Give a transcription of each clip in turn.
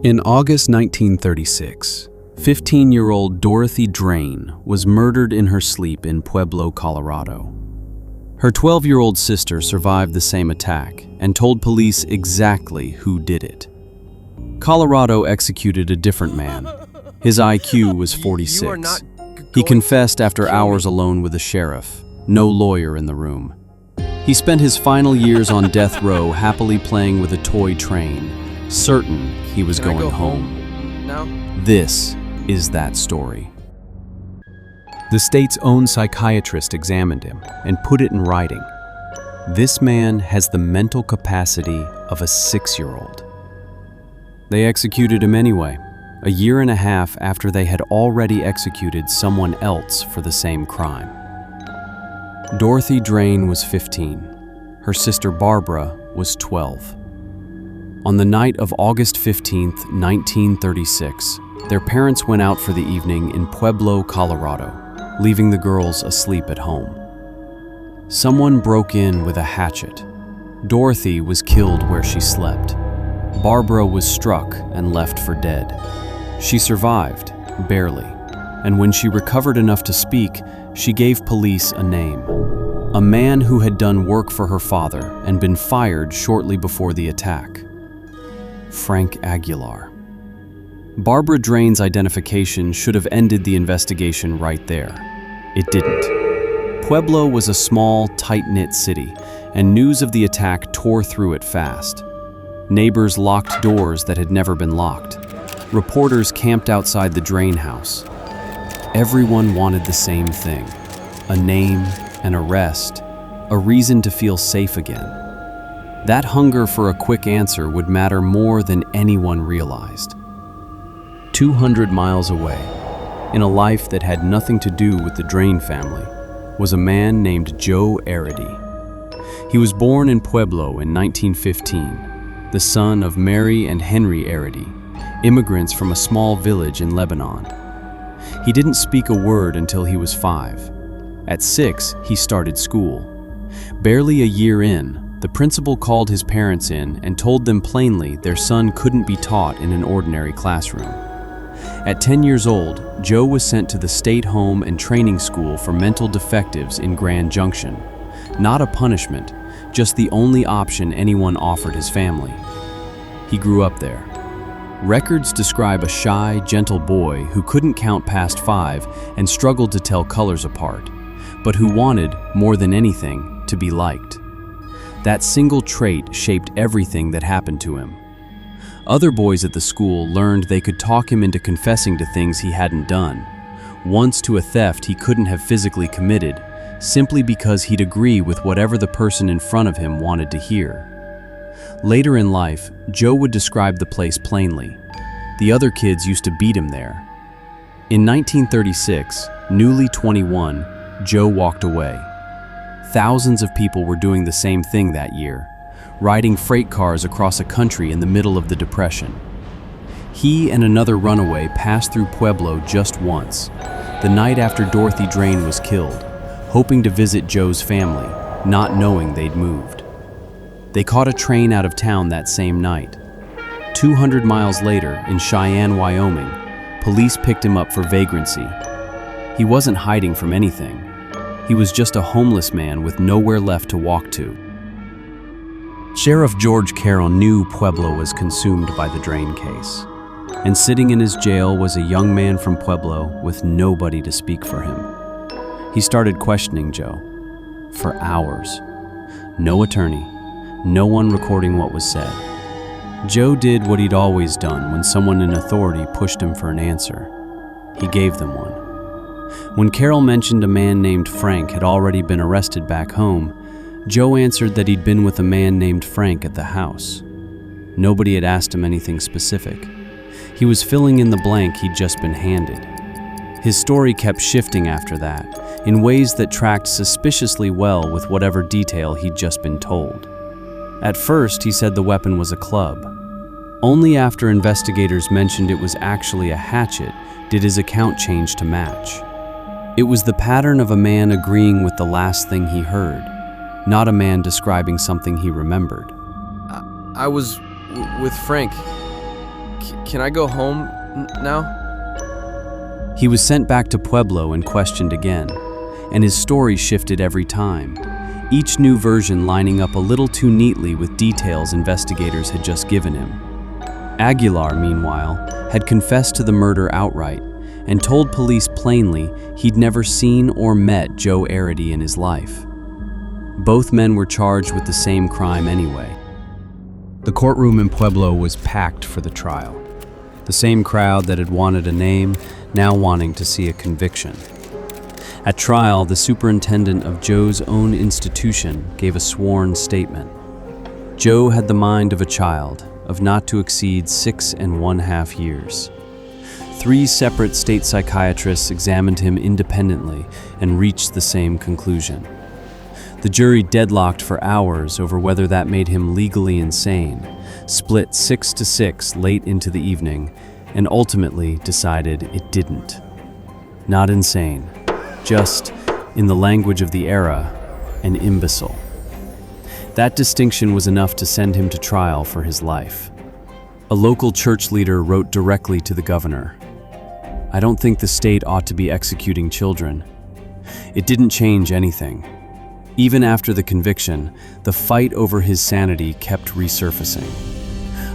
In August 1936, 15-year-old Dorothy Drain was murdered in her sleep in Pueblo, Colorado. Her 12-year-old sister survived the same attack and told police exactly who did it. Colorado executed a different man. His IQ was 46. He confessed after hours alone with the sheriff, no lawyer in the room. He spent his final years on death row happily playing with a toy train, certain he was going home. Now? This is that story. The state's own psychiatrist examined him and put it in writing. This man has the mental capacity of a 6-year-old. They executed him anyway, a year and a half after they had already executed someone else for the same crime. Dorothy Drain was 15. Her sister Barbara was 12. On the night of August 15, 1936, their parents went out for the evening in Pueblo, Colorado, leaving the girls asleep at home. Someone broke in with a hatchet. Dorothy was killed where she slept. Barbara was struck and left for dead. She survived, barely, and when she recovered enough to speak, she gave police a name. A man who had done work for her father and been fired shortly before the attack. Frank Aguilar. Barbara Drain's identification should have ended the investigation right there. It didn't. Pueblo was a small, tight-knit city, and news of the attack tore through it fast. Neighbors locked doors that had never been locked. Reporters camped outside the Drain house. Everyone wanted the same thing: a name, an arrest, a reason to feel safe again. That hunger for a quick answer would matter more than anyone realized. 200 miles away, in a life that had nothing to do with the Drain family, was a man named Joe Arridy. He was born in Pueblo in 1915, the son of Mary and Henry Arridy, immigrants from a small village in Lebanon. He didn't speak a word until he was 5. At 6, he started school. Barely a year in, the principal called his parents in and told them plainly their son couldn't be taught in an ordinary classroom. At 10 years old, Joe was sent to the State Home and Training School for Mental Defectives in Grand Junction. Not a punishment, just the only option anyone offered his family. He grew up there. Records describe a shy, gentle boy who couldn't count past 5 and struggled to tell colors apart, but who wanted, more than anything, to be liked. That single trait shaped everything that happened to him. Other boys at the school learned they could talk him into confessing to things he hadn't done, once to a theft he couldn't have physically committed, simply because he'd agree with whatever the person in front of him wanted to hear. Later in life, Joe would describe the place plainly. The other kids used to beat him there. In 1936, newly 21, Joe walked away. Thousands of people were doing the same thing that year, riding freight cars across a country in the middle of the Depression. He and another runaway passed through Pueblo just once, the night after Dorothy Drain was killed, hoping to visit Joe's family, not knowing they'd moved. They caught a train out of town that same night. 200 miles later, in Cheyenne, Wyoming, police picked him up for vagrancy. He wasn't hiding from anything. He was just a homeless man with nowhere left to walk to. Sheriff George Carroll knew Pueblo was consumed by the Drain case, and sitting in his jail was a young man from Pueblo with nobody to speak for him. He started questioning Joe for hours. No attorney, no one recording what was said. Joe did what he'd always done when someone in authority pushed him for an answer. He gave them one. When Carroll mentioned a man named Frank had already been arrested back home, Joe answered that he'd been with a man named Frank at the house. Nobody had asked him anything specific. He was filling in the blank he'd just been handed. His story kept shifting after that, in ways that tracked suspiciously well with whatever detail he'd just been told. At first, he said the weapon was a club. Only after investigators mentioned it was actually a hatchet did his account change to match. It was the pattern of a man agreeing with the last thing he heard, not a man describing something he remembered. I was with Frank. Can I go home now? He was sent back to Pueblo and questioned again, and his story shifted every time, each new version lining up a little too neatly with details investigators had just given him. Aguilar, meanwhile, had confessed to the murder outright and told police plainly he'd never seen or met Joe Arridy in his life. Both men were charged with the same crime anyway. The courtroom in Pueblo was packed for the trial. The same crowd that had wanted a name, now wanting to see a conviction. At trial, the superintendent of Joe's own institution gave a sworn statement. Joe had the mind of a child, of not to exceed 6½ years. 3 separate state psychiatrists examined him independently and reached the same conclusion. The jury deadlocked for hours over whether that made him legally insane, split 6-6 late into the evening, and ultimately decided it didn't. Not insane, just, in the language of the era, an imbecile. That distinction was enough to send him to trial for his life. A local church leader wrote directly to the governor, "I don't think the state ought to be executing children." It didn't change anything. Even after the conviction, the fight over his sanity kept resurfacing.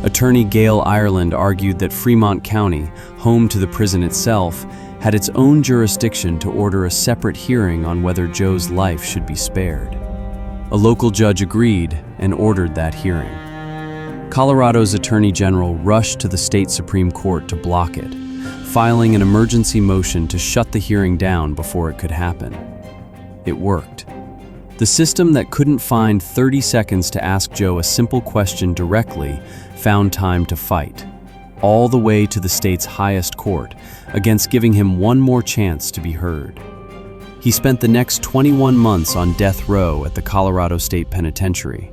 Attorney Gail Ireland argued that Fremont County, home to the prison itself, had its own jurisdiction to order a separate hearing on whether Joe's life should be spared. A local judge agreed and ordered that hearing. Colorado's Attorney General rushed to the state Supreme Court to block it, filing an emergency motion to shut the hearing down before it could happen. It worked. The system that couldn't find 30 seconds to ask Joe a simple question directly found time to fight, all the way to the state's highest court, against giving him one more chance to be heard. He spent the next 21 months on death row at the Colorado State Penitentiary.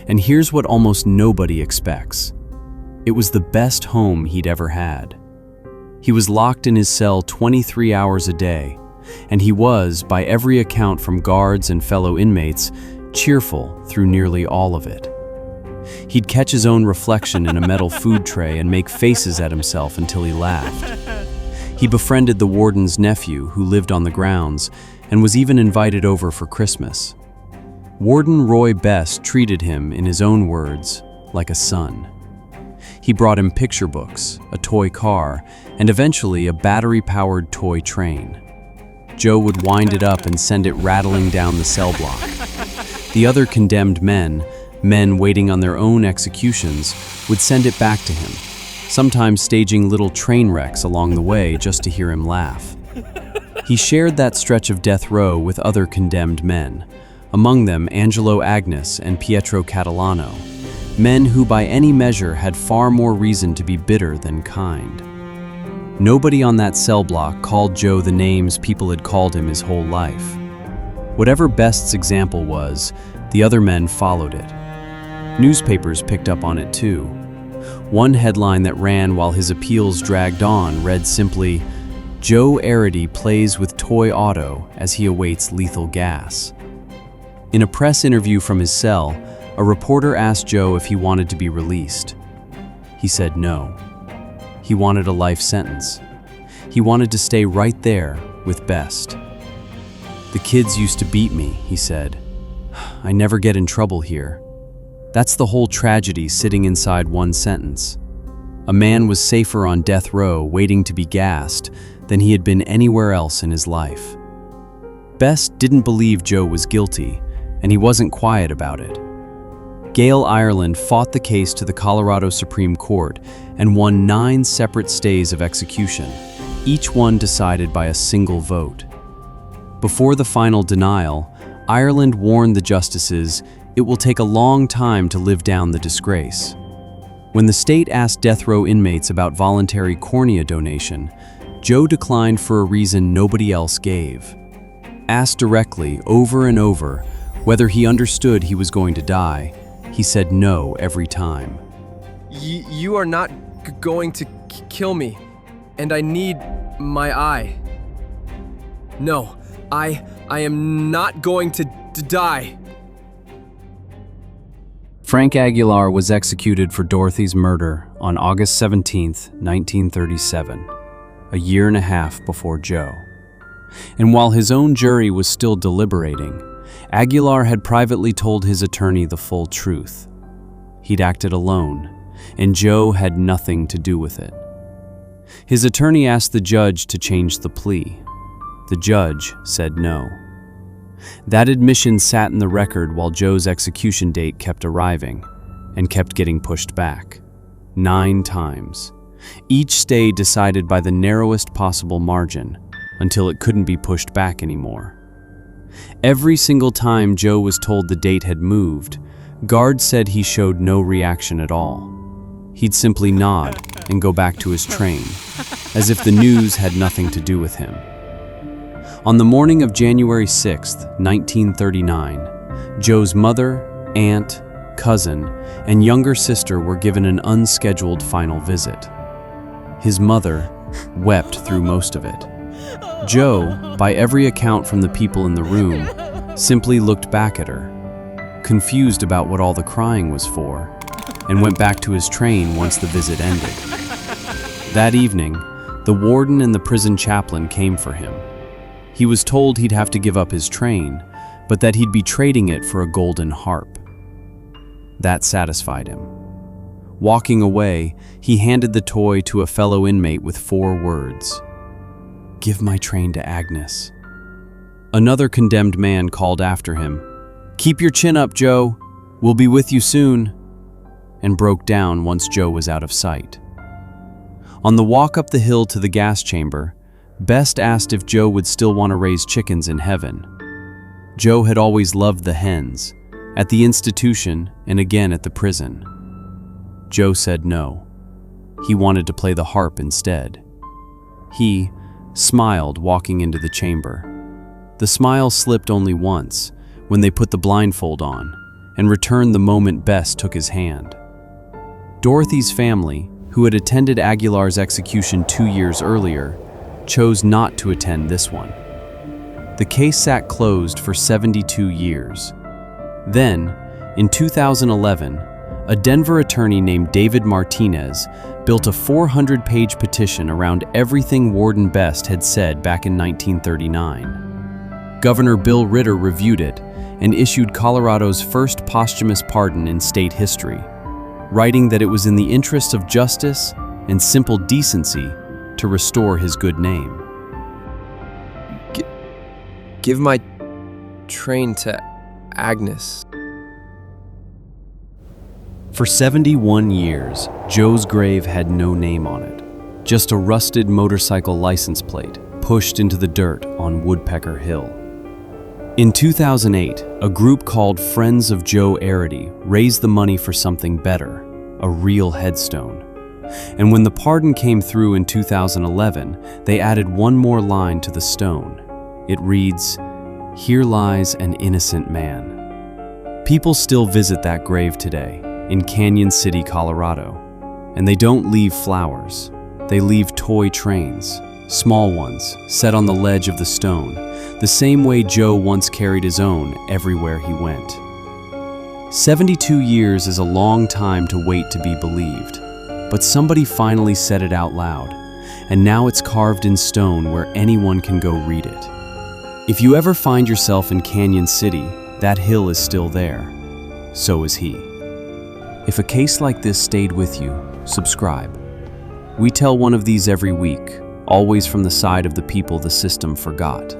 And here's what almost nobody expects. It was the best home he'd ever had. He was locked in his cell 23 hours a day, and he was, by every account from guards and fellow inmates, cheerful through nearly all of it. He'd catch his own reflection in a metal food tray and make faces at himself until he laughed. He befriended the warden's nephew, who lived on the grounds, and was even invited over for Christmas. Warden Roy Best treated him, in his own words, like a son. He brought him picture books, a toy car, and eventually a battery-powered toy train. Joe would wind it up and send it rattling down the cell block. The other condemned men waiting on their own executions, would send it back to him, sometimes staging little train wrecks along the way just to hear him laugh. He shared that stretch of death row with other condemned men, among them Angelo Agnes and Pietro Catalano, men who by any measure had far more reason to be bitter than kind. Nobody on that cell block called Joe the names people had called him his whole life. Whatever Best's example was, the other men followed it. Newspapers picked up on it too. One headline that ran while his appeals dragged on read simply, "Joe Arridy plays with toy auto as he awaits lethal gas." In a press interview from his cell, a reporter asked Joe if he wanted to be released. He said no. He wanted a life sentence. He wanted to stay right there with Best. "The kids used to beat me," he said. "I never get in trouble here." That's the whole tragedy sitting inside one sentence. A man was safer on death row waiting to be gassed than he had been anywhere else in his life. Best didn't believe Joe was guilty, and he wasn't quiet about it. Gail Ireland fought the case to the Colorado Supreme Court and won 9 separate stays of execution, each one decided by a single vote. Before the final denial, Ireland warned the justices it will take a long time to live down the disgrace. When the state asked death row inmates about voluntary cornea donation, Joe declined for a reason nobody else gave. Asked directly, over and over, whether he understood he was going to die, he said no every time. You are not going to kill me, and I need my eye. No, I am not going to die. Frank Aguilar was executed for Dorothy's murder on August 17th, 1937, a year and a half before Joe. And while his own jury was still deliberating, Aguilar had privately told his attorney the full truth. He'd acted alone, and Joe had nothing to do with it. His attorney asked the judge to change the plea. The judge said no. That admission sat in the record while Joe's execution date kept arriving and kept getting pushed back. 9 times. Each stay decided by the narrowest possible margin until it couldn't be pushed back anymore. Every single time Joe was told the date had moved, guards said he showed no reaction at all. He'd simply nod and go back to his train, as if the news had nothing to do with him. On the morning of January 6, 1939, Joe's mother, aunt, cousin, and younger sister were given an unscheduled final visit. His mother wept through most of it. Joe, by every account from the people in the room, simply looked back at her, confused about what all the crying was for, and went back to his train once the visit ended. That evening, the warden and the prison chaplain came for him. He was told he'd have to give up his train, but that he'd be trading it for a golden harp. That satisfied him. Walking away, he handed the toy to a fellow inmate with 4 words: "Give my train to Agnes." Another condemned man called after him, "Keep your chin up, Joe. We'll be with you soon," and broke down once Joe was out of sight. On the walk up the hill to the gas chamber, Best asked if Joe would still want to raise chickens in heaven. Joe had always loved the hens, at the institution and again at the prison. Joe said no. He wanted to play the harp instead. He smiled walking into the chamber. The smile slipped only once, when they put the blindfold on, and returned the moment Bess took his hand. Dorothy's family, who had attended Aguilar's execution 2 years earlier, chose not to attend this one. The case sat closed for 72 years. Then, in 2011, a Denver attorney named David Martinez built a 400-page petition around everything Warden Best had said back in 1939. Governor Bill Ritter reviewed it and issued Colorado's first posthumous pardon in state history, writing that it was in the interest of justice and simple decency to restore his good name. Give my train to Agnes. For 71 years, Joe's grave had no name on it, just a rusted motorcycle license plate pushed into the dirt on Woodpecker Hill. In 2008, a group called Friends of Joe Arridy raised the money for something better, a real headstone. And when the pardon came through in 2011, they added one more line to the stone. It reads, "Here lies an innocent man." People still visit that grave today, in Canyon City, Colorado. And they don't leave flowers. They leave toy trains, small ones, set on the ledge of the stone, the same way Joe once carried his own everywhere he went. 72 years is a long time to wait to be believed, but somebody finally said it out loud, and now it's carved in stone where anyone can go read it. If you ever find yourself in Canyon City, that hill is still there. So is he. If a case like this stayed with you, subscribe. We tell one of these every week, always from the side of the people the system forgot.